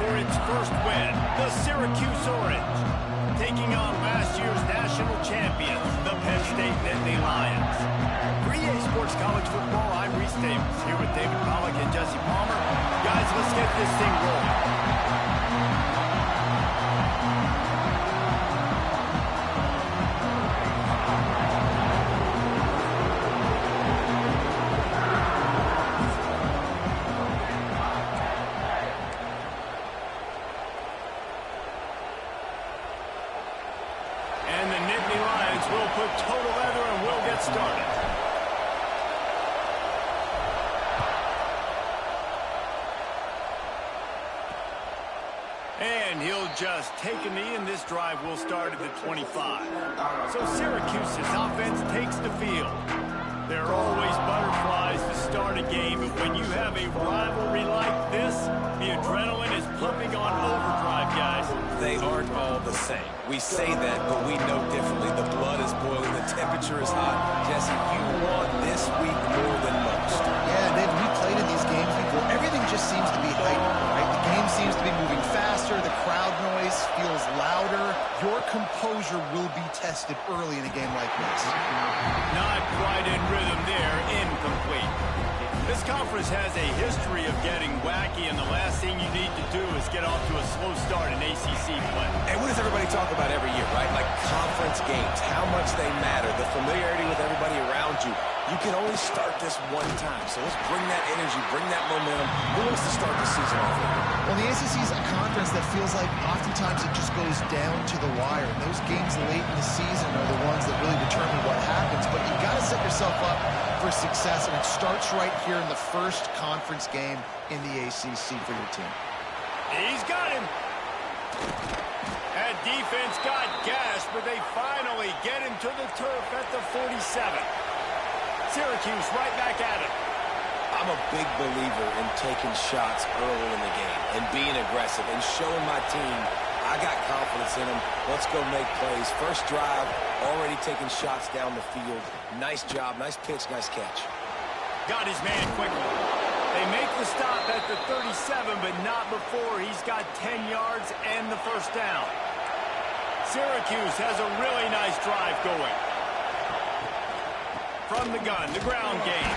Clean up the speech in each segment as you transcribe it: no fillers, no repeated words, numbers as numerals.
for its first win, the Syracuse Orange, taking on last year's national champions, the Penn State Nittany Lions. For EA Sports College Football, I'm Reese Davis, here with David Pollack and Jesse Palmer. Guys, let's get this thing rolling. Total leather and we'll get started. And he'll just take a knee, and this drive will start at the 25. So Syracuse's offense takes the field. There are always butterflies to start a game, but when you have a rivalry like this, the adrenaline is pumping on overdrive, guys. They aren't all the same. We say that, but we know differently. The blood is boiling, the temperature is hot. Jesse, you want this week more than most. Yeah, Dave, we played in these games before. Everything just seems to be heightened, right? The game seems to be moving faster. The crowd noise feels louder. Your composure will be tested early in a game like this. Not quite in rhythm there. Incomplete. This conference has a history of getting wacky, and the last thing you need to do is get off to a slow start in ACC play. And what does everybody talk about every year, right? Like conference games, how much they matter, the familiarity with everybody around you. You can only start this one time, so let's bring that energy, bring that momentum. Who wants to start the season off with? Well, the ACC is a conference that feels like oftentimes it just goes down to the wire. And those games late in the season are the ones that really determine what happens. But you've got to set yourself up for success, and it starts right here in the first conference game in the ACC for your team. He's got him. That defense got gashed, but they finally get him to the turf at the 47. Syracuse right back at it. I'm a big believer in taking shots early in the game and being aggressive and showing my team I got confidence in them. Let's go make plays. First drive, already taking shots down the field. Nice job, nice pitch, nice catch. Got his man quickly. They make the stop at the 37, but not before he's got 10 yards and the first down. Syracuse has a really nice drive going. From the gun, the ground game.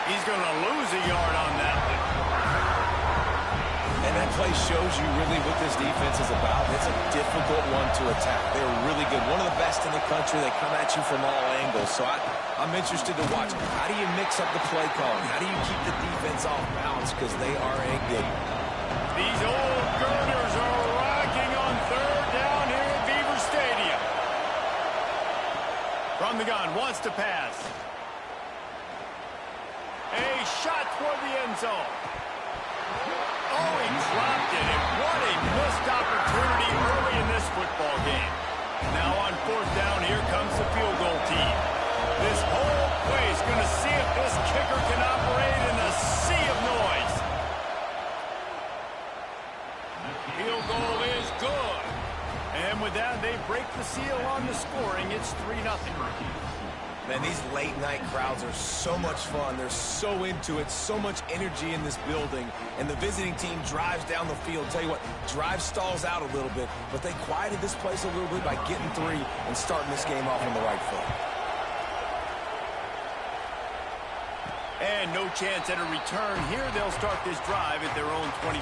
He's going to lose a yard on that one. And that play shows you really what this defense is about. It's a difficult one to attack. They're really good. One of the best in the country. They come at you from all angles. So I'm interested to watch. How do you mix up the play calling? How do you keep the defense off balance? Because they are a good one. These old girders are rocking on third down here at Beaver Stadium. From the gun, wants to pass. A shot toward the end zone. Oh, he dropped it, and what a missed opportunity early in this football game. Now on fourth down, here comes the field goal team. This whole play is going to see if this kicker can operate in the sea of noise. Field goal is good. And with that, they break the seal on the scoring. It's 3-0. Man, these late-night crowds are so much fun. They're so into it, so much energy in this building. And the visiting team drives down the field. Tell you what, drive stalls out a little bit, but they quieted this place a little bit by getting 3 and starting this game off on the right foot. And no chance at a return here. They'll start this drive at their own 25.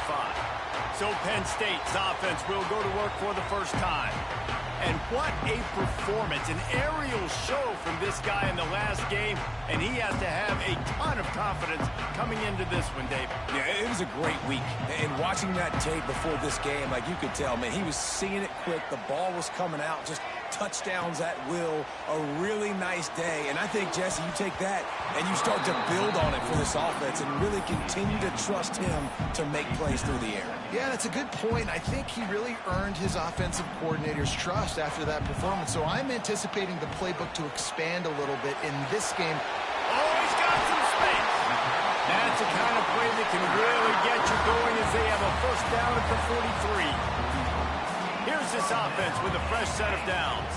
So Penn State's offense will go to work for the first time. And what a performance, an aerial show from this guy in the last game, and he has to have a ton of confidence coming into this one, Dave. Yeah, it was a great week. And watching that tape before this game, like you could tell, man, he was seeing it quick. The ball was coming out, just touchdowns at will. A really nice day. And I think, Jesse, you take that and you start to build on it for this offense and really continue to trust him to make plays through the air. Yeah, that's a good point. I think he really earned his offensive coordinator's trust after that performance. So I'm anticipating the playbook to expand a little bit in this game. Oh, he's got some space. That's the kind of play that can really get you going as they have a first down at the 43. Here's this offense with a fresh set of downs.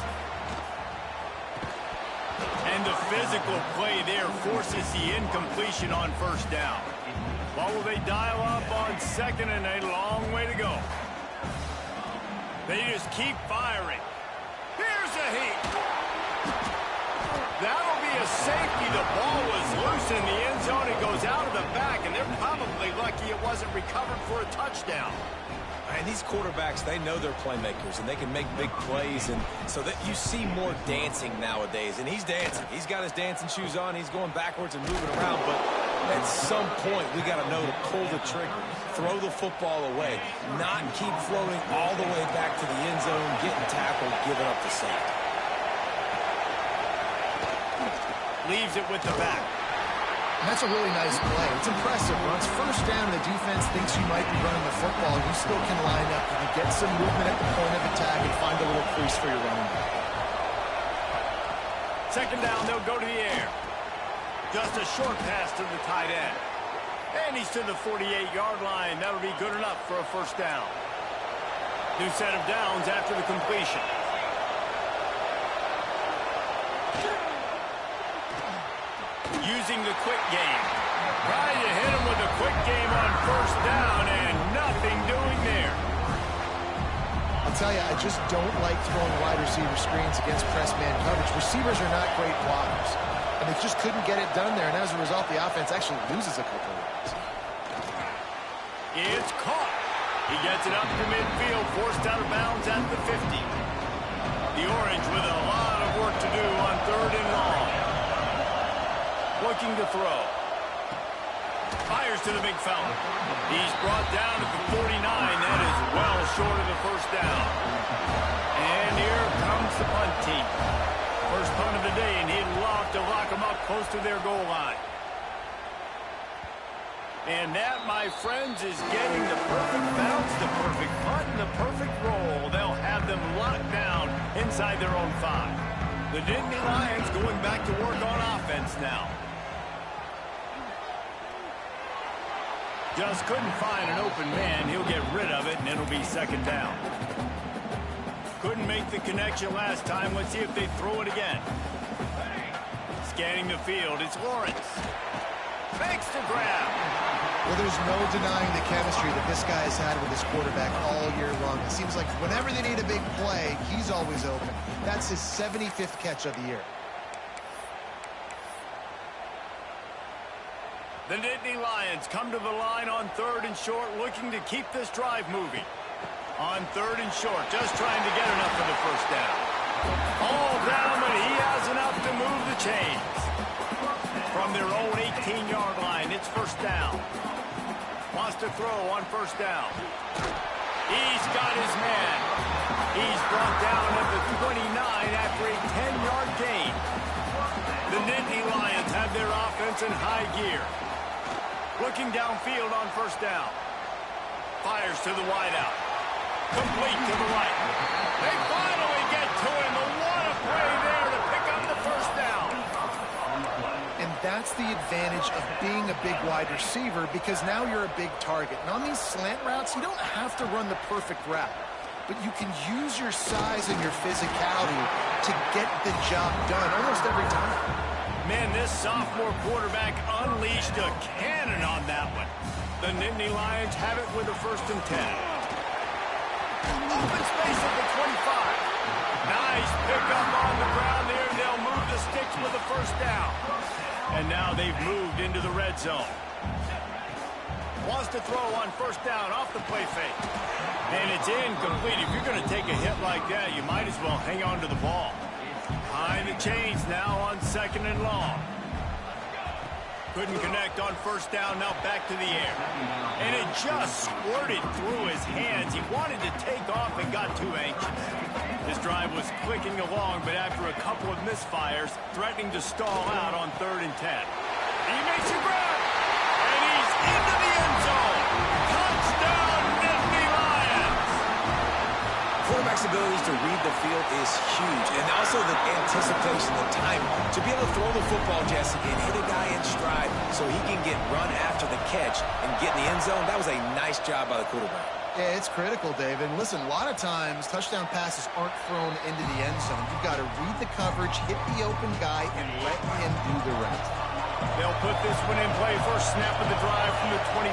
And the physical play there forces the incompletion on first down. What will they dial up on second and a long way to go? They just keep firing. Here's a heat. That'll be a safety. The ball was loose in the end zone. It goes out of the back, and they're probably lucky it wasn't recovered for a touchdown. And these quarterbacks, they know they're playmakers, and they can make big plays, and so that you see more dancing nowadays. And he's dancing. He's got his dancing shoes on. He's going backwards and moving around, but at some point, we got to know to pull the trigger, throw the football away, not keep floating all the way back to the end zone, getting tackled, giving up the safety. Leaves it with the back. And that's a really nice play. It's impressive. When it's first down, the defense thinks you might be running the football. You still can line up. You can get some movement at the point of attack and find a little crease for your running back. Second down, they'll go to the air. Just a short pass to the tight end. And he's to the 48-yard line. That'll be good enough for a first down. New set of downs after the completion. Using the quick game. Trying to hit him with a quick game on first down, and nothing doing there. I'll tell you, I just don't like throwing wide receiver screens against press man coverage. Receivers are not great blockers, and they just couldn't get it done there, and as a result, the offense actually loses a couple of yards. It's caught. He gets it up to midfield, forced out of bounds at the 50. The Orange with a lot of work to do on third and long. Looking to throw. Fires to the big fella. He's brought down at the 49. That is well short of the first down. And here comes the punt team. First punt of the day, and he'd love to lock them up close to their goal line. And that, my friends, is getting the perfect bounce, the perfect punt, and the perfect roll. They'll have them locked down inside their own 5. The Nittany Lions going back to work on offense now. Just couldn't find an open man. He'll get rid of it, and it'll be second down. Couldn't make the connection last time. Let's see if they throw it again. Scanning the field, it's Lawrence. Makes the grab. Well, there's no denying the chemistry that this guy has had with his quarterback all year long. It seems like whenever they need a big play, he's always open. That's his 75th catch of the year. The Nittany Lions come to the line on third and short, looking to keep this drive moving. On third and short, just trying to get enough for the first down. All down, but he has enough to move the chains. From their own 18-yard line, it's first down. Wants to throw on first down. He's got his man. He's brought down at the 29 after a 10-yard gain. The Nittany Lions have their offense in high gear. Looking downfield on first down. Fires to the wideout. Complete to the right. They finally get to him. A lot of play there to pick up the first down. And that's the advantage of being a big wide receiver, because now you're a big target. And on these slant routes, you don't have to run the perfect route, but you can use your size and your physicality to get the job done almost every time. Man, this sophomore quarterback unleashed a cannon on that one. The Nittany Lions have it with a first and 10. Open space at the 25. Nice pickup on the ground there. They'll move the sticks with the first down. And now they've moved into the red zone. Wants to throw on first down off the play fake. And it's incomplete. If you're going to take a hit like that, you might as well hang on to the ball. Behind the chains now on second and long. Couldn't connect on first down, now back to the air. And it just squirted through his hands. He wanted to take off and got too anxious. This drive was clicking along, but after a couple of misfires, threatening to stall out on third and 10. He makes a grab, and he's into the end zone. Touchdown, Nittany Lions! Quarterback's abilities to read the field is huge, and also the anticipation, the time to be able to throw the football, Jesse, and hit a guy in stride so he can get run after the catch and get in the end zone. That was a nice job by the quarterback. Yeah, it's critical, David. And listen, a lot of times touchdown passes aren't thrown into the end zone. You've got to read the coverage, hit the open guy, and let him do the rest. They'll put this one in play. First snap of the drive from the 25.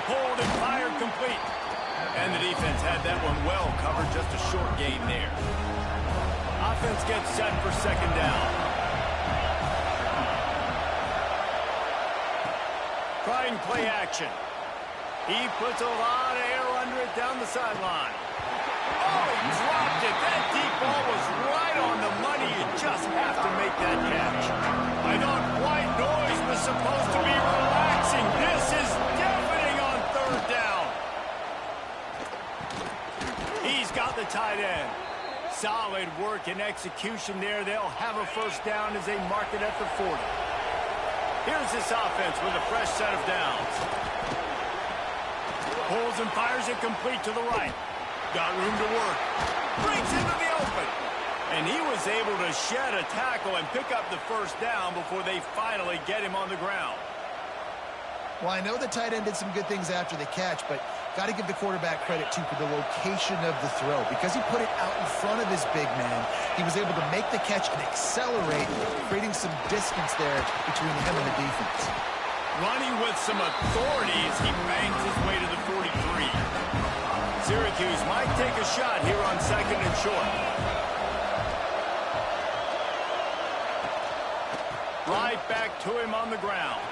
Pulled and fired complete. And the defense had that one well covered. Just a short gain there. Offense gets set for second down. Trying play action. He puts a lot of air under it down the sideline. Oh, he dropped it. That deep ball was right on the money. You just have to make that catch. I thought white noise was supposed to be relaxing. This is deafening on third down. He's got the tight end. Solid work and execution there. They'll have a first down as they mark it at the 40. Here's this offense with a fresh set of downs. Pulls and fires it complete to the right. Got room to work. Brings into the open. And he was able to shed a tackle and pick up the first down before they finally get him on the ground. Well, I know the tight end did some good things after the catch, but got to give the quarterback credit, too, for the location of the throw. Because he put it out in front of his big man, he was able to make the catch and accelerate, creating some distance there between him and the defense. Running with some authority as he bangs his way to the 43. Syracuse might take a shot here on second and short. Right back to him on the ground.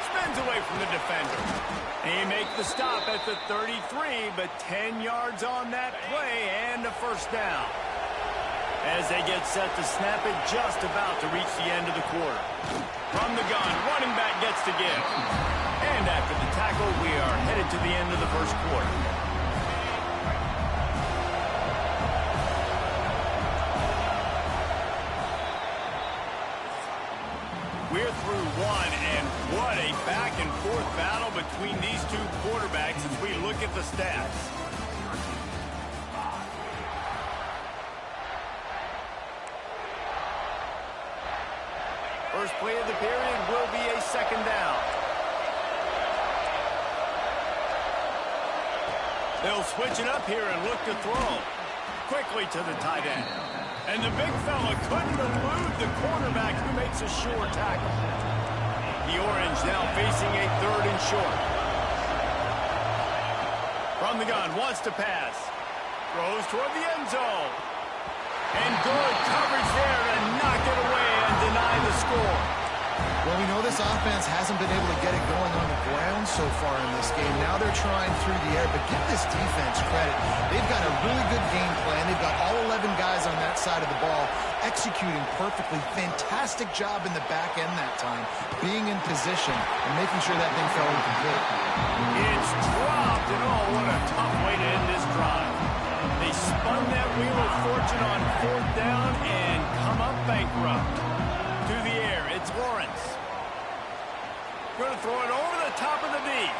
Spins away from the defender. He makes the stop at the 33, but 10 yards on that play and a first down. As they get set to snap it, just about to reach the end of the quarter. From the gun, running back gets to give. And after the tackle, we are headed to the end of the first quarter. We're through one, and what a back-and-forth battle between these two quarterbacks as we look at the stats. First play of the period will be a second down. They'll switch it up here and look to throw. Quickly to the tight end. And the big fella couldn't elude the quarterback who makes a sure tackle. The Orange now facing a third and short. From the gun, wants to pass. Throws toward the end zone. And good coverage there to knock it away and deny the score. Well, we know this offense hasn't been able to get it going on the ground so far in this game. Now they're trying through the air, but give this defense credit. They've got a really good game plan. They've got all 11 guys on that side of the ball executing perfectly. Fantastic job in the back end that time, being in position and making sure that thing fell incomplete. It's dropped, and oh, what a tough way to end this drive. They spun that wheel of fortune on fourth down and come up bankrupt. To the air, it's Lawrence. Going to throw it over the top of the deep.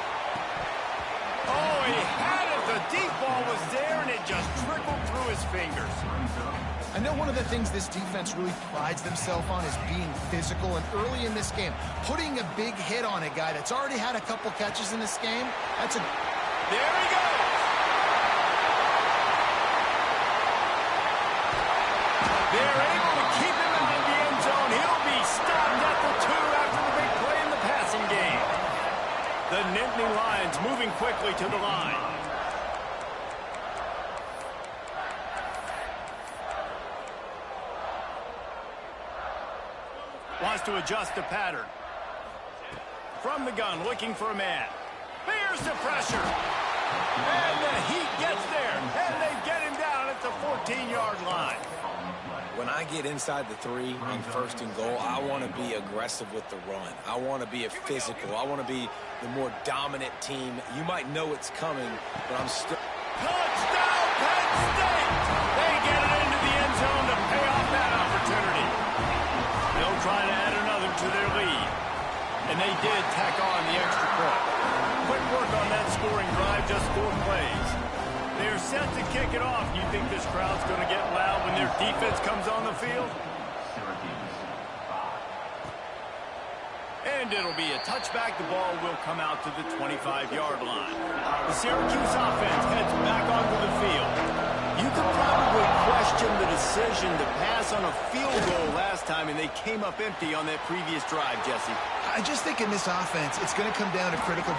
Oh, he had it. The deep ball was there, and it just trickled through his fingers. I know one of the things this defense really prides themselves on is being physical, and early in this game, putting a big hit on a guy that's already had a couple catches in this game, that's a... There he goes. They're able to keep him out of the end zone. He'll be stopped at the 2 after the big play in the passing game. The Nittany Lions moving quickly to the line. Wants to adjust the pattern. From the gun, looking for a man. Here's the pressure. And the heat gets there. And they get him down at the 14-yard line. When I get inside the 3 on first and goal, I want to be aggressive with the run. I want to be a physical. I want to be the more dominant team. You might know it's coming, but I'm still... Touchdown, Penn State! They get it into the end zone to pay off that opportunity. They'll try to add another to their lead. And they did tack on the extra point. Quick work on that scoring drive, just 4 plays. They're set to kick it off. You think this crowd's going to get loud when their defense comes on the field? And it'll be a touchback. The ball will come out to the 25-yard line. The Syracuse offense heads back onto the field. You could probably question the decision to pass on a field goal last time, and they came up empty on that previous drive, Jesse. I just think in this offense, it's going to come down to critical.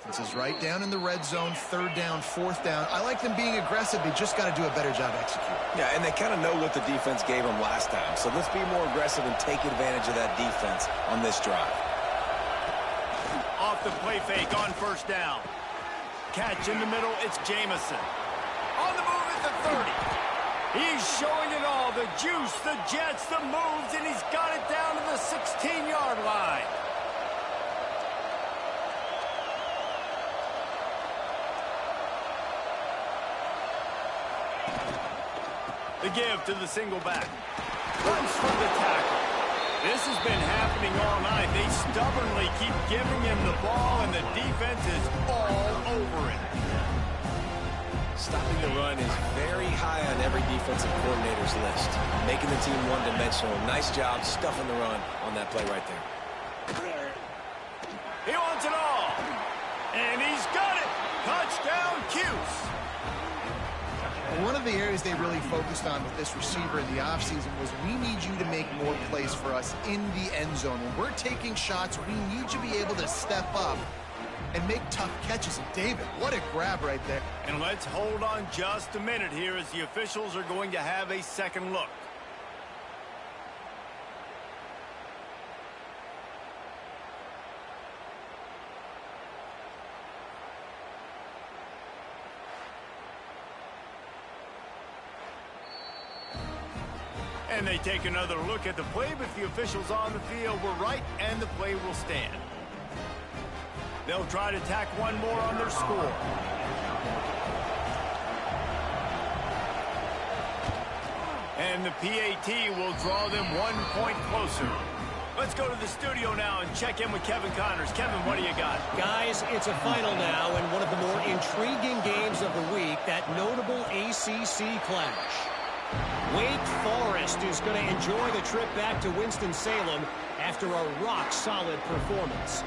This is right down in the red zone, third down, fourth down. I like them being aggressive. They just got to do a better job executing. Yeah, and they kind of know what the defense gave them last time. So let's be more aggressive and take advantage of that defense on this drive. Off the play fake on first down. Catch in the middle, it's Jamison. On the move at the 30. He's showing it all, the juice, the jets, the moves, and he's got it down to the 16-yard line. The give to the single back. Runs for the tackle. This has been happening all night. They stubbornly keep giving him the ball, and the defense is all over it. Stopping the run is very high on every defensive coordinator's list. Making the team one-dimensional. Nice job stuffing the run on that play right there. He wants it all. And he's got it. Touchdown, Cuse. One of the areas they really focused on with this receiver in the offseason was we need you to make more plays for us in the end zone. When we're taking shots, we need you to be able to step up and make tough catches. And David, what a grab right there. And let's hold on just a minute here as the officials are going to have a second look. And they take another look at the play, but the officials on the field were right, and the play will stand. They'll try to tack one more on their score. And the PAT will draw them 1 point closer. Let's go to the studio now and check in with Kevin Connors. Kevin, what do you got? Guys, it's a final now, and one of the more intriguing games of the week, that notable ACC clash. Wake Forest is going to enjoy the trip back to Winston-Salem after a rock-solid performance.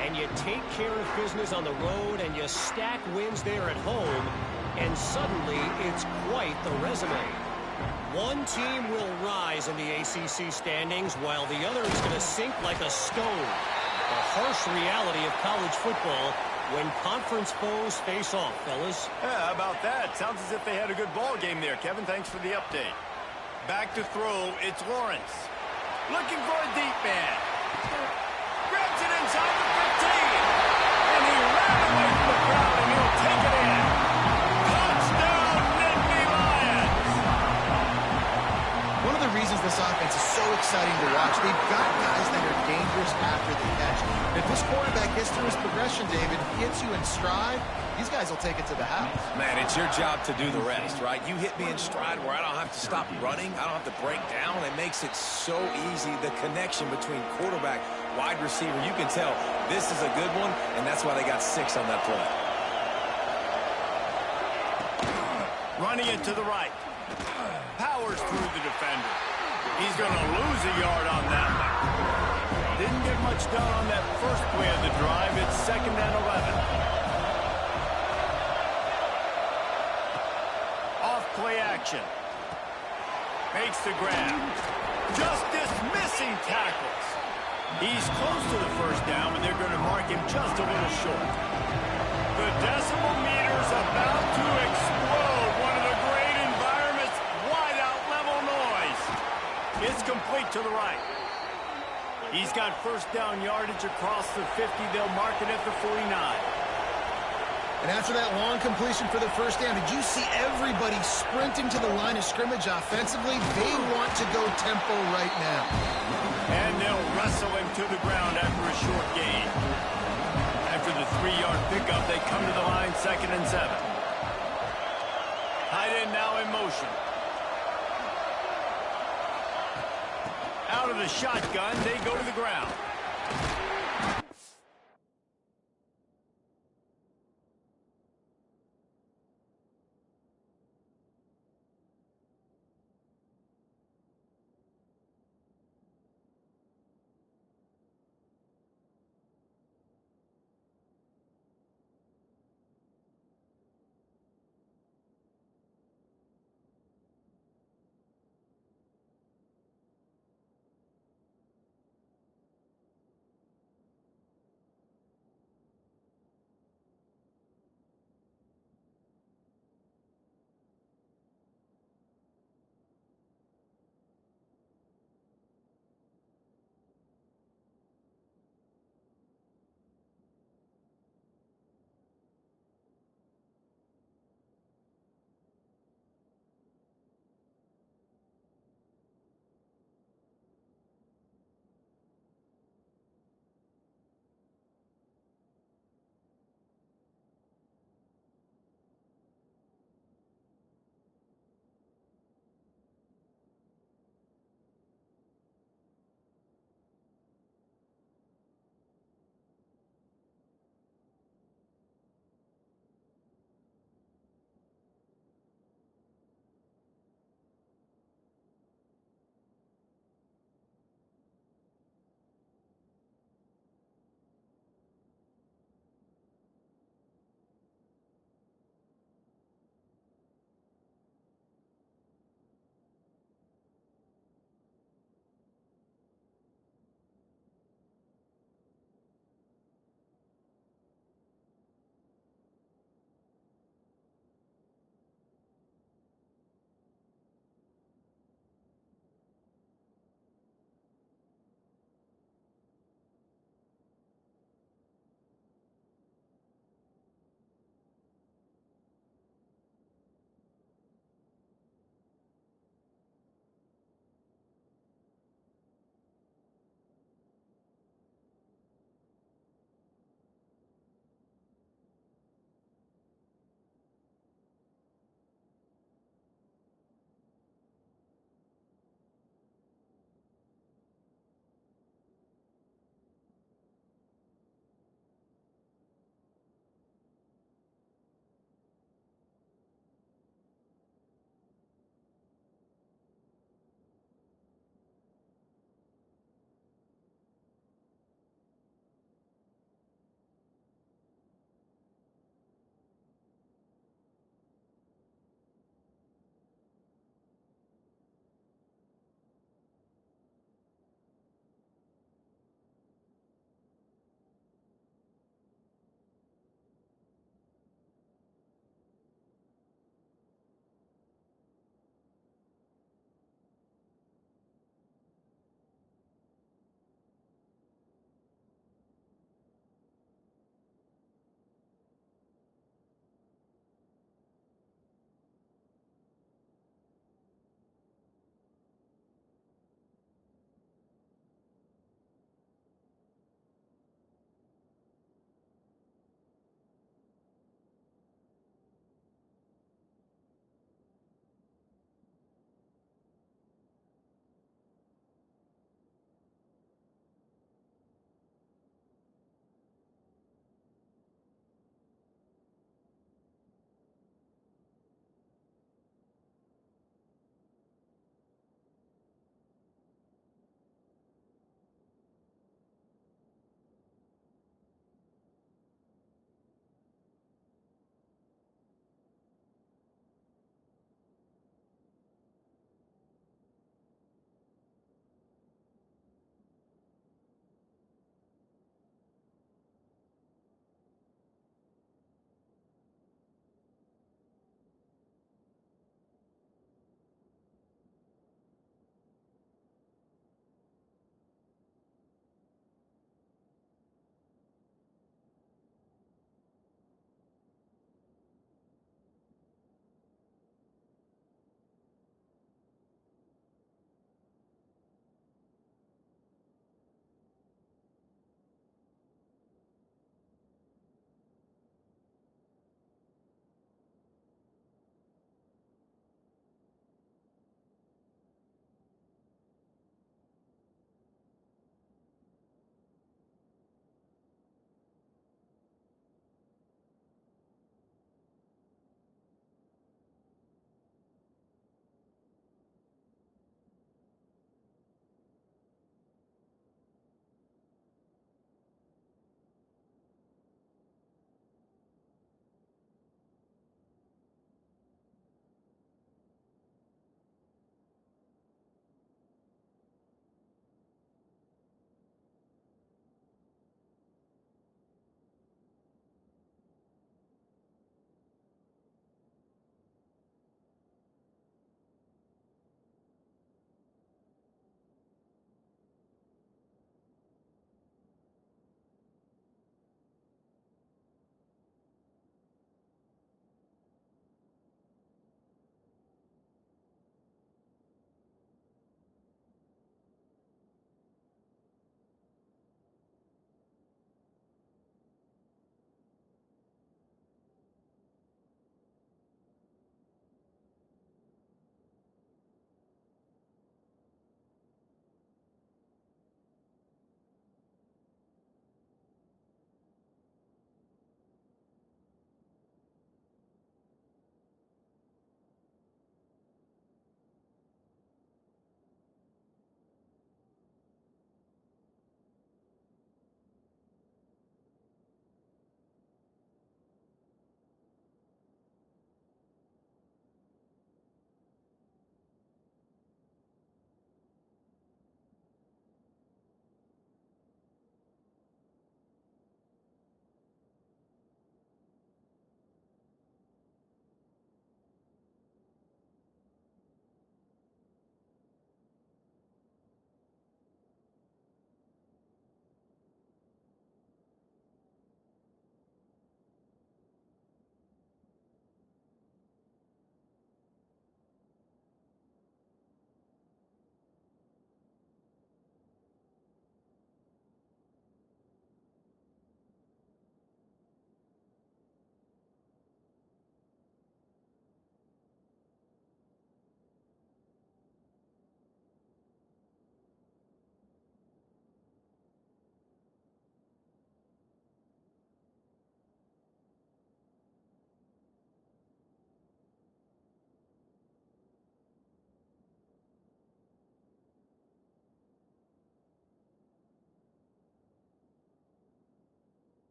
And you take care of business on the road and you stack wins there at home, and suddenly it's quite the resume. One team will rise in the ACC standings while the other is going to sink like a stone. The harsh reality of college football when conference foes face off, fellas. Yeah, how about that? Sounds as if they had a good ball game there, Kevin. Thanks for the update. Back to throw, it's Lawrence. Looking for a deep man. Grabs it inside the 15. And he ran away from the crowd, and he'll take it in. Touchdown, Nittany Lions! One of the reasons this offense is so exciting to watch, they've got guys that are dangerous after the catch. If this quarterback gets through his progression, David, hits you in stride, these guys will take it to the house. Man, it's your job to do the rest, right? You hit me in stride where I don't have to stop running. I don't have to break down. It makes it so easy. The connection between quarterback, wide receiver, you can tell this is a good one, and that's why they got 6 on that play. Running it to the right. Powers through the defender. He's going to lose a yard on that one. Didn't get much done on that first play of the drive. It's 2nd and 11. Off play action. Makes the grab. Just dismissing tackles. He's close to the first down, but they're going to mark him just a little short. The decimal meter's about to explode. One of the great environments. Wide out level noise. It's complete to the right. He's got first down yardage across the 50. They'll mark it at the 49. And after that long completion for the first down, did you see everybody sprinting to the line of scrimmage offensively? They want to go tempo right now. And they'll wrestle him to the ground after a short gain. After the 3-yard pickup, they come to the line, 2nd and 7. Tight end now in motion. Out of the shotgun, they go to the ground.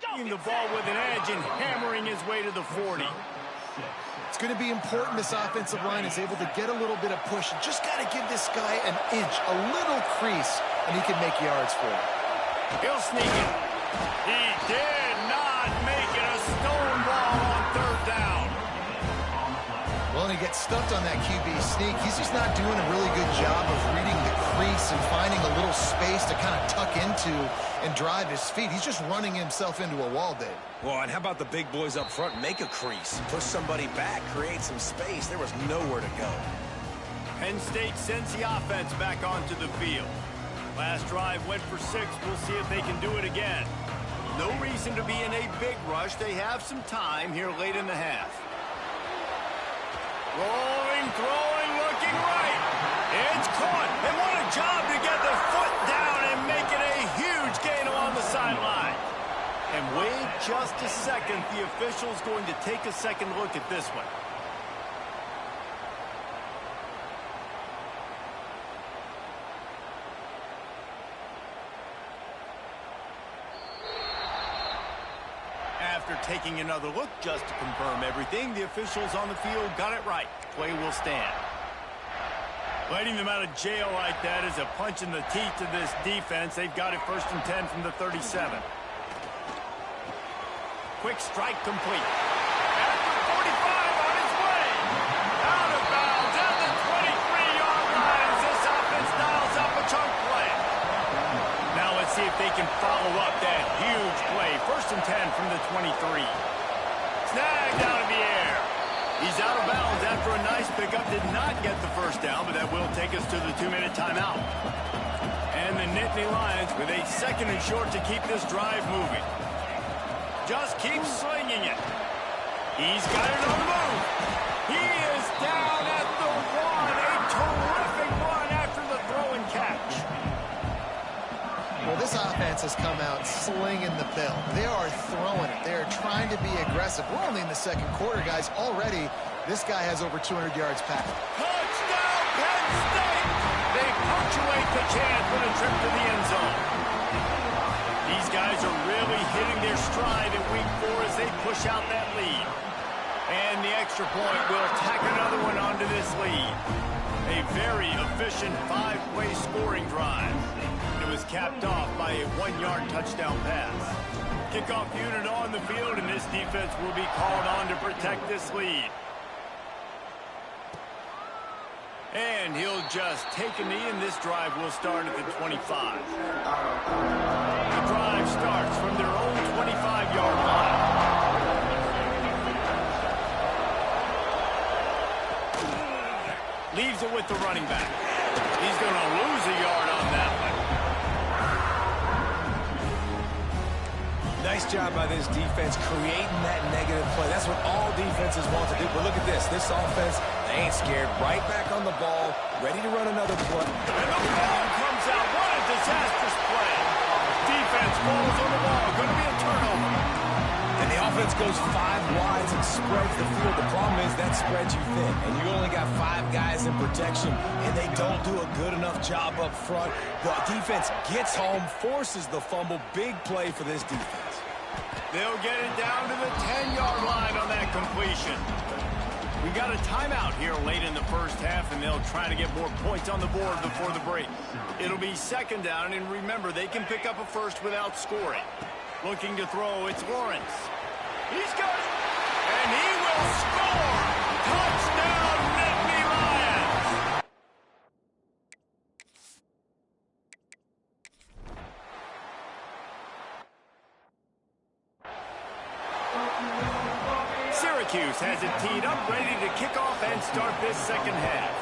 Getting the ball with an edge and hammering his way to the 40. It's going to be important this offensive line is able to get a little bit of push. You just got to give this guy an inch, a little crease, and he can make yards for it. He'll sneak it. He did not make it a stone ball on third down. Well, and he gets stuffed on that QB sneak. He's just not doing a really good job of reading the crease and finding a little space to kind of tuck into and drive his feet. He's just running himself into a wall, Dave. Well, and how about the big boys up front? Make a crease, push somebody back, create some space. There was nowhere to go. Penn State sends the offense back onto the field. Last drive went for 6. We'll see if they can do it again. No reason to be in a big rush. They have some time here late in the half. Rolling, throwing, looking right. It's caught. And what a job to get the foot down and make it a huge gain along the sideline. And wait just a second. The official's going to take a second look at this one. After taking another look just to confirm everything, the officials on the field got it right. Play will stand. Letting them out of jail like that is a punch in the teeth to this defense. They've got it 1st and 10 from the 37. Quick strike complete. At the 45 on his way. Out of bounds at the 23-yard line as this offense dials up a chunk play. Now let's see if they can follow up that huge play. 1st and 10 from the 23. Snagged out of the air. He's out of bounds after a nice pickup. Did not get the first down, but that will take us to the 2-minute timeout. And the Nittany Lions with a 2nd and short to keep this drive moving. Just keeps slinging it. He's got it on the move. He is down at the 1. A terrific run after the throw and catch. Well, this offense has come out slinging the pill. They are throwing it. They are trying to be aggressive. We're only in the 2nd quarter, guys. Already, this guy has over 200 yards passed. Touchdown, Penn State! They punctuate the chance with a trip to the end zone. These guys are really hitting their stride in week 4 as they push out that lead. And the extra point will tack another one onto this lead. A very efficient 5-play scoring drive. It was capped off by a 1-yard touchdown pass. Kickoff unit on the field, and this defense will be called on to protect this lead. And he'll just take a knee, and this drive will start at the 25. The drive starts from their own 25-yard line. Leaves it with the running back. He's going to lose a yard on that one. Nice job by this defense creating that negative play. That's what all defenses want to do. But look at this. This offense, they ain't scared. Right back on the ball, ready to run another play. And the ball comes out. What a disastrous play. Defense falls on the ball. Going to be a turnover. And the offense goes 5 wides and spreads the field. The problem is that spreads you thin. And you only got 5 guys in protection, and they don't do a good enough job up front. The defense gets home, forces the fumble. Big play for this defense. They'll get it down to the 10-yard line on that completion. We got a timeout here late in the first half, and they'll try to get more points on the board before the break. It'll be 2nd down, and remember, they can pick up a first without scoring. Looking to throw, it's Lawrence. He's got it, and he will score! Touchdown, Nittany Lions! Syracuse has it teed up, ready to kick off and start this 2nd half.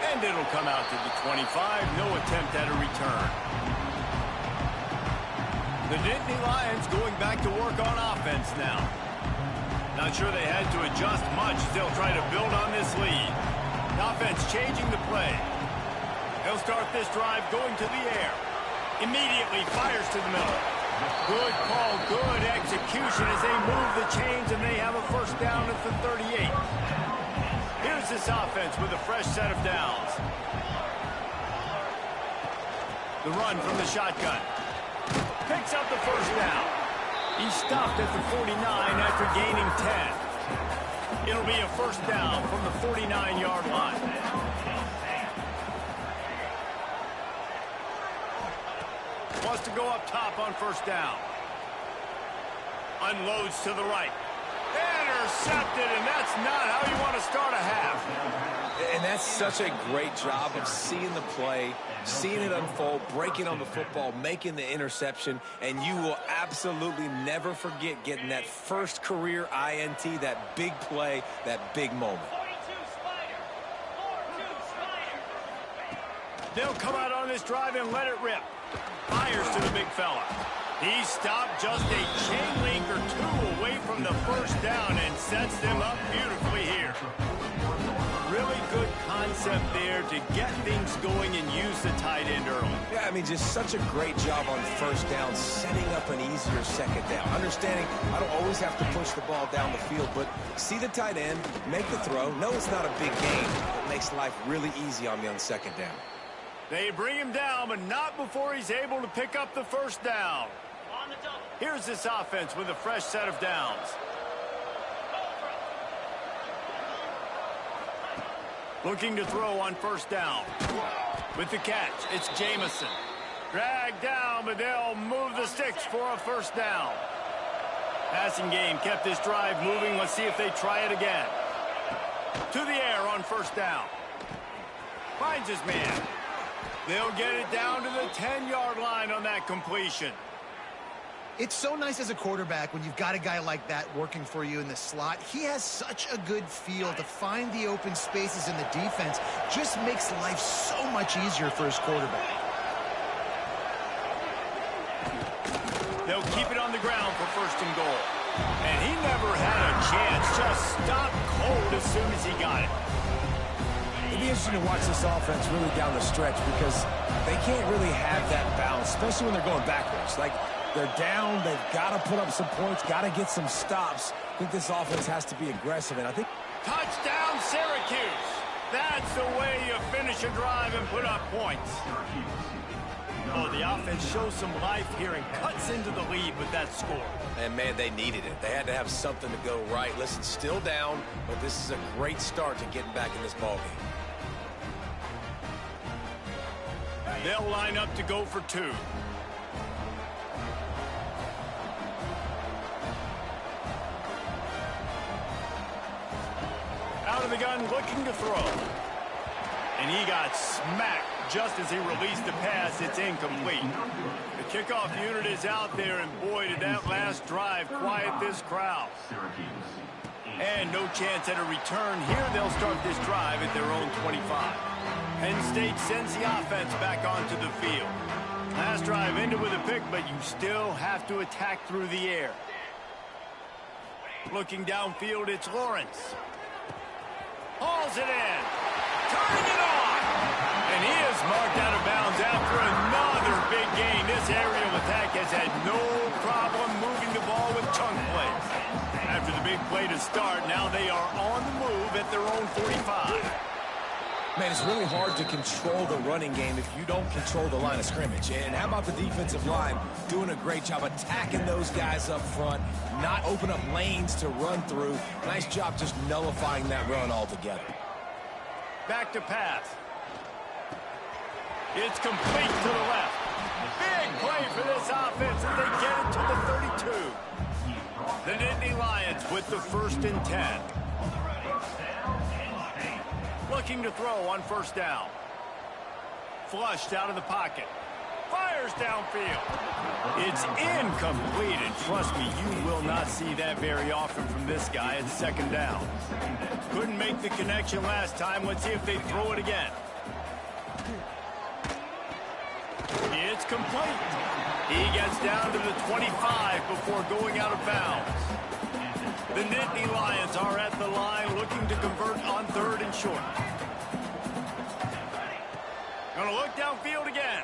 And it'll come out to the 25. No attempt at a return. The Nittany Lions going back to work on offense now. Not sure they had to adjust much as they'll try to build on this lead. Offense changing the play. They'll start this drive going to the air. Immediately fires to the middle. Good call, good execution as they move the chains, and they have a first down at the 38. Here's this offense with a fresh set of downs. The run from the shotgun. Picks up the first down. He stopped at the 49 after gaining 10. It'll be a first down from the 49-yard line. Wants to go up top on first down. Unloads to the right. Intercepted, and that's not how you want to start a half. And that's such a great job of seeing the play, seeing it unfold, breaking on the football, making the interception, and you will absolutely never forget getting that first career INT, that big play, that big moment. They'll come out on this drive and let it rip. Fires to the big fella. He stopped just a chain link or two away from the first down and sets them up beautifully here. Really good concept there to get things going and use the tight end early. Yeah, I mean, just such a great job on first down, setting up an easier second down. Understanding I don't always have to push the ball down the field, but see the tight end, make the throw. No, it's not a big game. It makes life really easy on me on second down. They bring him down, but not before he's able to pick up the first down. Here's this offense with a fresh set of downs. Looking to throw on first down. With the catch, it's Jamison. Dragged down, but they'll move the sticks for a first down. Passing game kept this drive moving. Let's see if they try it again. To the air on first down. Finds his man. They'll get it down to the 10-yard line on that completion. It's so nice as a quarterback when you've got a guy like that working for you in the slot. He has such a good feel to find the open spaces in the defense. Just makes life so much easier for his quarterback. They'll keep it on the ground for first and goal. And he never had a chance. Just stopped cold as soon as he got it. It'd be interesting to watch this offense really down the stretch because they can't really have that balance, especially when they're going backwards. Like, they're down, they've got to put up some points, got to get some stops. I think this offense has to be aggressive, and I think... Touchdown, Syracuse! That's the way you finish a drive and put up points. Oh, the offense shows some life here and cuts into the lead with that score. And, man, they needed it. They had to have something to go right. Listen, still down, but this is a great start to getting back in this ballgame. They'll line up to go for two. Out of the gun, looking to throw. And he got smacked just as he released the pass. It's incomplete. The kickoff unit is out there, and boy, did that last drive quiet this crowd. And no chance at a return here. They'll start this drive at their own 25. Penn State sends the offense back onto the field. Last drive ended with a pick, but you still have to attack through the air. Looking downfield, it's Lawrence. Hauls it in. Turning it on. And he is marked out of bounds after another big gain. This aerial attack has had no problem moving the ball with chunk plays. After the big play to start, now they are on the move at their own 45. Man, it's really hard to control the running game if you don't control the line of scrimmage. And how about the defensive line doing a great job attacking those guys up front, not open up lanes to run through. Nice job just nullifying that run altogether. Back to pass. It's complete to the left. Big play for this offense as they get it to the 32. The Nittany Lions with the 1st and 10. Looking to throw on first down. Flushed out of the pocket. Fires downfield. It's incomplete, and trust me, you will not see that very often from this guy at second down. Couldn't make the connection last time. Let's see if they throw it again. It's complete. He gets down to the 25 before going out of bounds. The Nittany Lions are at the line looking to convert on 3rd and short. Gonna look downfield again.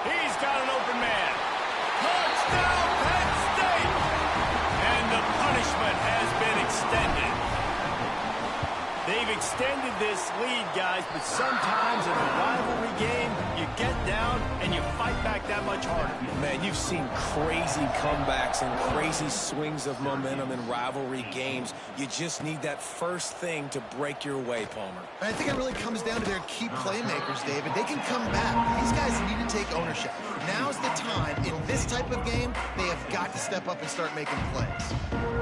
He's got an open man. Touchdown, Penn State! And the punishment has been extended. They've extended this lead, guys, but sometimes in a rivalry game, you get down and you fight back that much harder. Man, you've seen crazy comebacks and crazy swings of momentum in rivalry games. You just need that first thing to break your way, Palmer. And I think it really comes down to their key playmakers, David. They can come back. These guys need to take ownership. Now's the time. In this type of game, they have got to step up and start making plays.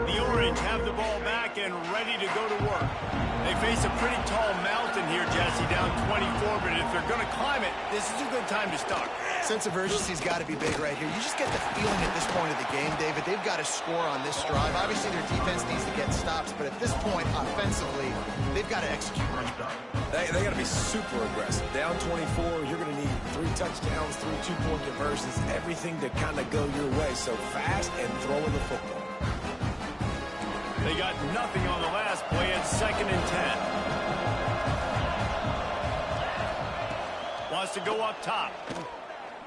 The Orange have the ball back and ready to go to work. They face a pretty tall mountain here, Jesse, down 24, but if they're going to climb it, this is a good time to start. Sense of urgency's got to be big right here. You just get the feeling at this point of the game, David, they've got to score on this drive. Obviously, their defense needs to get stops, but at this point, offensively, they've got to execute much better. They got to be super aggressive. Down 24, you're going to need 3 touchdowns, 3 two-point conversions, everything to kind of go your way. So fast and throwing the football. They got nothing on the last play at 2nd and 10. Wants to go up top.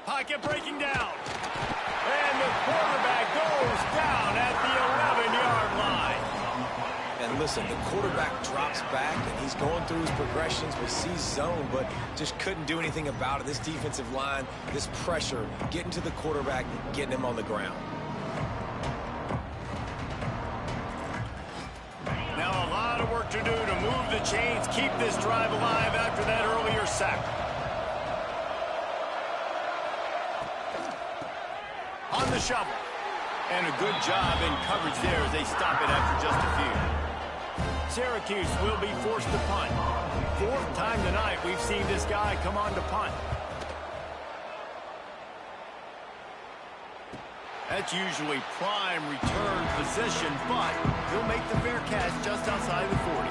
Pocket breaking down. And the quarterback goes down at the 11-yard line. And listen, the quarterback drops back, and he's going through his progressions. We see zone, but just couldn't do anything about it. This defensive line, this pressure, getting to the quarterback, getting him on the ground. Now a lot of work to do to move the chains, keep this drive alive after that earlier sack. On the shovel. And a good job in coverage there as they stop it after just a few. Syracuse will be forced to punt. 4th time tonight we've seen this guy come on to punt. That's usually prime return position, but he'll make the fair catch just outside of the 40.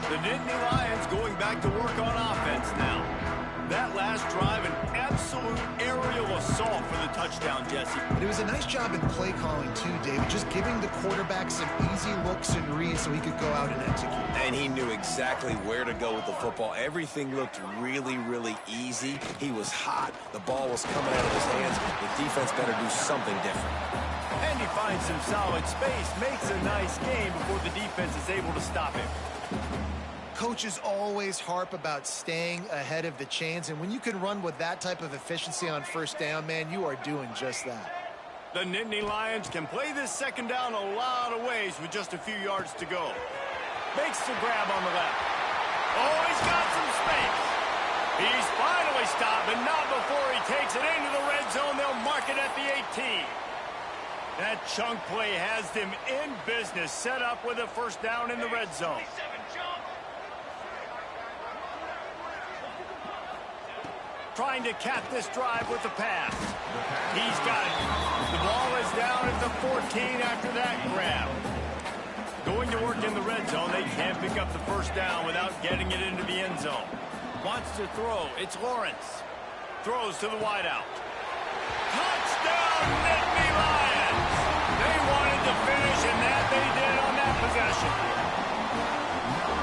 The Nittany Lions going back to work on offense now. That last drive, an absolute aerial assault for the touchdown, Jesse. It was a nice job in play calling, too, David, just giving the quarterback some easy looks and reads so he could go out and execute. And he knew exactly where to go with the football. Everything looked really, really easy. He was hot. The ball was coming out of his hands. The defense better do something different. And he finds some solid space, makes a nice game before the defense is able to stop him. Coaches always harp about staying ahead of the chains, and when you can run with that type of efficiency on 1st down, man, you are doing just that. The Nittany Lions can play this 2nd down a lot of ways with just a few yards to go. Makes the grab on the left. Oh, he's got some space. He's finally stopped, but not before he takes it into the red zone. They'll mark it at the 18. That chunk play has them in business, set up with a 1st down in the red zone. Trying to cap this drive with the pass. He's got it. The ball is down at the 14 after that grab. Going to work in the red zone. They can't pick up the 1st down without getting it into the end zone. Wants to throw. It's Lawrence. Throws to the wideout. Touchdown, Nittany Lions! They wanted to finish, and that they did on that possession.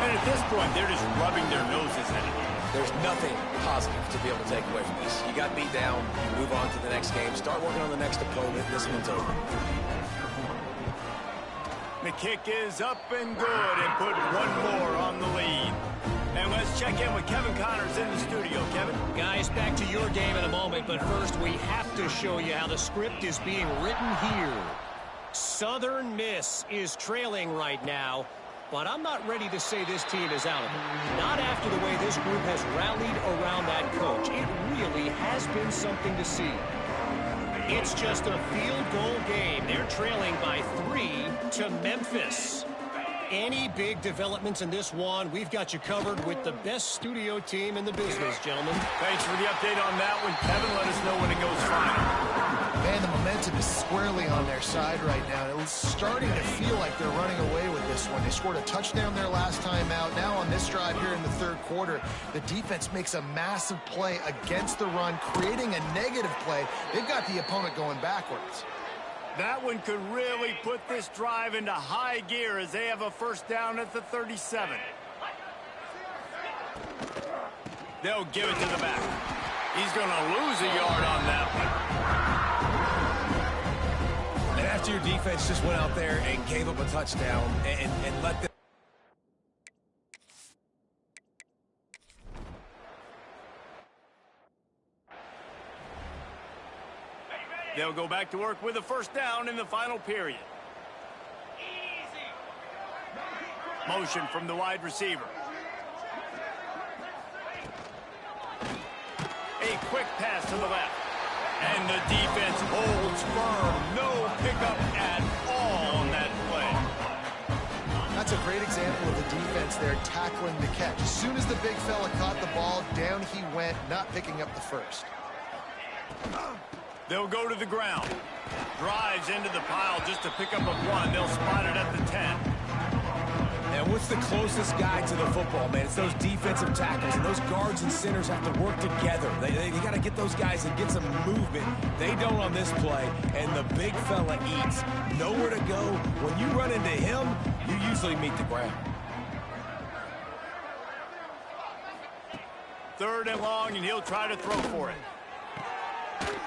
And at this point, they're just rubbing their noses in it. There's nothing positive to be able to take away from this. You got beat down, you move on to the next game, start working on the next opponent. This one's over. The kick is up and good and put one more on the lead. And let's check in with Kevin Connors in the studio. Kevin? Guys, back to your game in a moment, but first we have to show you how the script is being written here. Southern Miss is trailing right now, but I'm not ready to say this team is out of it. Not after the way this group has rallied around that coach. It really has been something to see. It's just a field goal game. They're trailing by 3 to Memphis. Any big developments in this one, we've got you covered with the best studio team in the business, gentlemen. Thanks for the update on that one, Kevin. Let us know when it goes final. Man, the momentum is squarely on their side right now. It's starting to feel like they're running away with this one. They scored a touchdown their last time out. Now on this drive here in the 3rd quarter, the defense makes a massive play against the run, creating a negative play. They've got the opponent going backwards. That one could really put this drive into high gear as they have a 1st down at the 37. They'll give it to the back. He's going to lose a yard on that one. And after your defense just went out there and gave up a touchdown and let them they'll go back to work with a first down in the final period. Motion from the wide receiver. A quick pass to the left. And the defense holds firm. No pickup at all on that play. That's a great example of the defense there tackling the catch. As soon as the big fella caught the ball, down he went, not picking up the first. They'll go to the ground. Drives into the pile just to pick up a 1. They'll spot it at the 10. And what's the closest guy to the football, man? It's those defensive tackles, and those guards and centers have to work together. They got to get those guys and get some movement. They don't on this play, and the big fella eats. Nowhere to go. When you run into him, you usually meet the ground. 3rd and long, and he'll try to throw for it.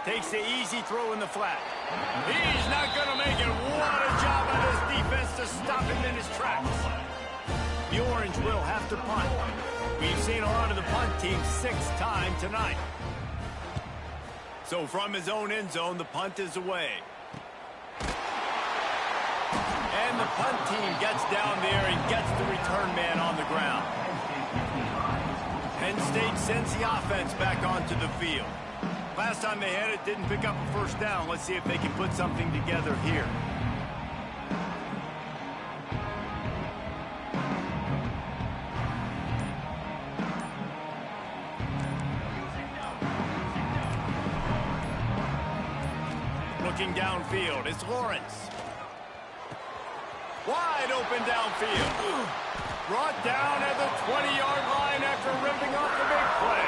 Takes the easy throw in the flat. He's not going to make it. What a job by this defense to stop him in his tracks. The Orange will have to punt. We've seen a lot of the punt team 6 times tonight. So from his own end zone, the punt is away. And the punt team gets down there and gets the return man on the ground. Penn State sends the offense back onto the field. Last time they had it, didn't pick up a first down. Let's see if they can put something together here. Looking downfield, it's Lawrence. Wide open downfield. Brought down at the 20-yard line after ripping off the big play.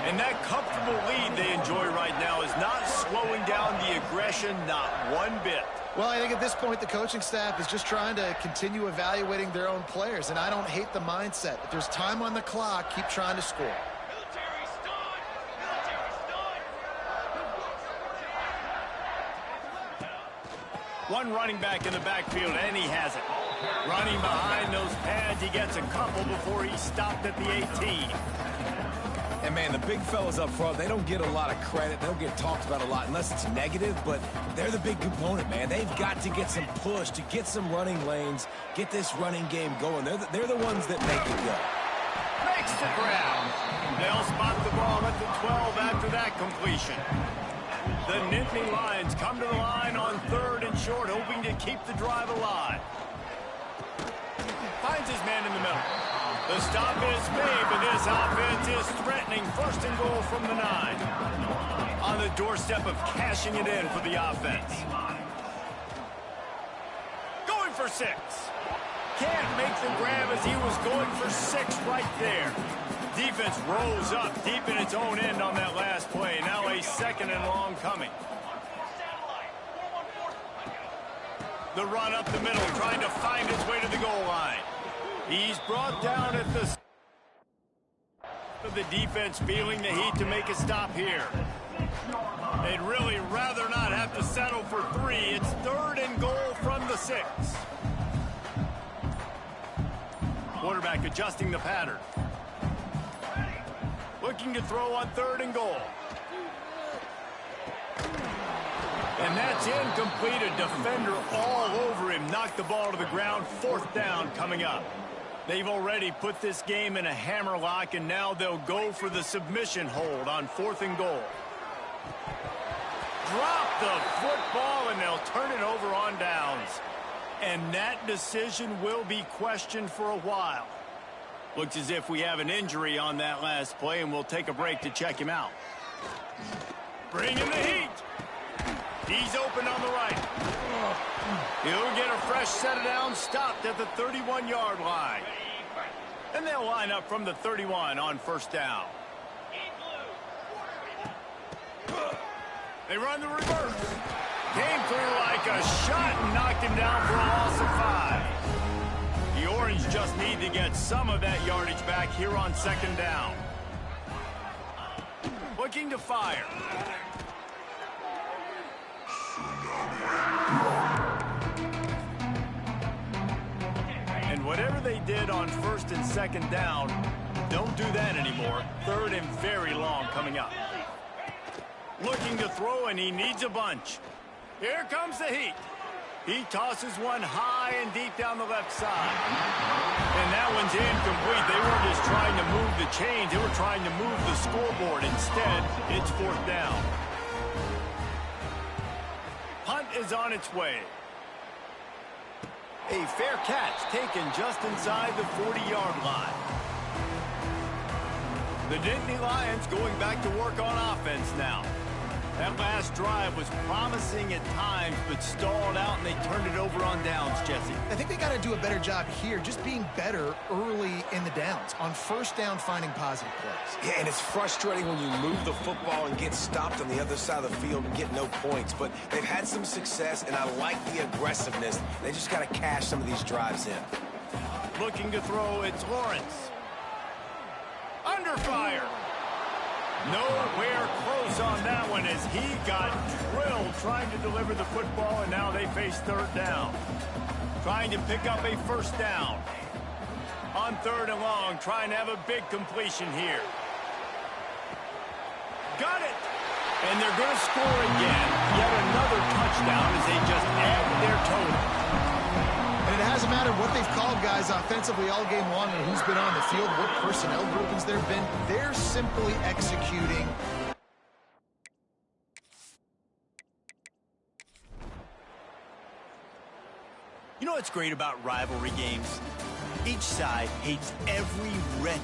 And that comfortable lead they enjoy right now is not slowing down the aggression, not one bit. Well, I think at this point the coaching staff is just trying to continue evaluating their own players, and I don't hate the mindset. If there's time on the clock, keep trying to score. One running back in the backfield, and he has it. Running behind those pads, he gets a couple before he stopped at the 18. And, man, the big fellas up front, they don't get a lot of credit. They don't get talked about a lot unless it's negative, but they're the big component, man. They've got to get some push, to get some running lanes, get this running game going. They're the ones that make it go. Makes the grab. They'll spot the ball at the 12 after that completion. The Nittany Lions come to the line on 3rd and short, hoping to keep the drive alive. Finds his man in the middle. The stop is made, but this offense is threatening 1st and goal from the 9. On the doorstep of cashing it in for the offense. Going for 6. Can't make the grab as he was going for 6 right there. Defense rose up deep in its own end on that last play. Now a 2nd and long coming. The run up the middle, trying to find his way to the goal line. He's brought down at the... The defense feeling the heat to make a stop here. They'd really rather not have to settle for 3. It's 3rd and goal from the 6. Quarterback adjusting the pattern. Looking to throw on 3rd and goal. And that's incomplete. A defender all over him. Knocked the ball to the ground. 4th down coming up. They've already put this game in a hammerlock, and now they'll go for the submission hold on 4th and goal. Drop the football, and they'll turn it over on downs. And that decision will be questioned for a while. Looks as if we have an injury on that last play, and we'll take a break to check him out. Bring in the heat. He's open on the right. He'll get a fresh set of downs, stopped at the 31-yard line. And they'll line up from the 31 on 1st down. They run the reverse. Came through like a shot and knocked him down for a loss of 5. The Orange just need to get some of that yardage back here on 2nd down. Looking to fire. And whatever they did on 1st and 2nd down, don't do that anymore. 3rd and very long coming up. Looking to throw, and he needs a bunch. Here comes the heat. He tosses one high and deep down the left side. And that one's incomplete. They weren't just trying to move the chains. They were trying to move the scoreboard. Instead, it's 4th down. Punt is on its way. A fair catch taken just inside the 40-yard line. The Nittany Lions going back to work on offense now. That last drive was promising at times, but stalled out, and they turned it over on downs, Jesse. I think they got to do a better job here, just being better early in the downs. On 1st down, finding positive plays. Yeah, and it's frustrating when you move the football and get stopped on the other side of the field and get no points. But they've had some success, and I like the aggressiveness. They just got to cash some of these drives in. Looking to throw, it's Lawrence. Under fire. Nowhere close on that one as he got drilled trying to deliver the football, and now they face 3rd down. Trying to pick up a 1st down. On 3rd and long, trying to have a big completion here. Got it! And they're going to score again. Yet another touchdown as they just add their total. And it hasn't mattered what they've called guys offensively all game long and who's been on the field, what personnel groupings there have been. They're simply executing. You know what's great about rivalry games? Each side hates every wretch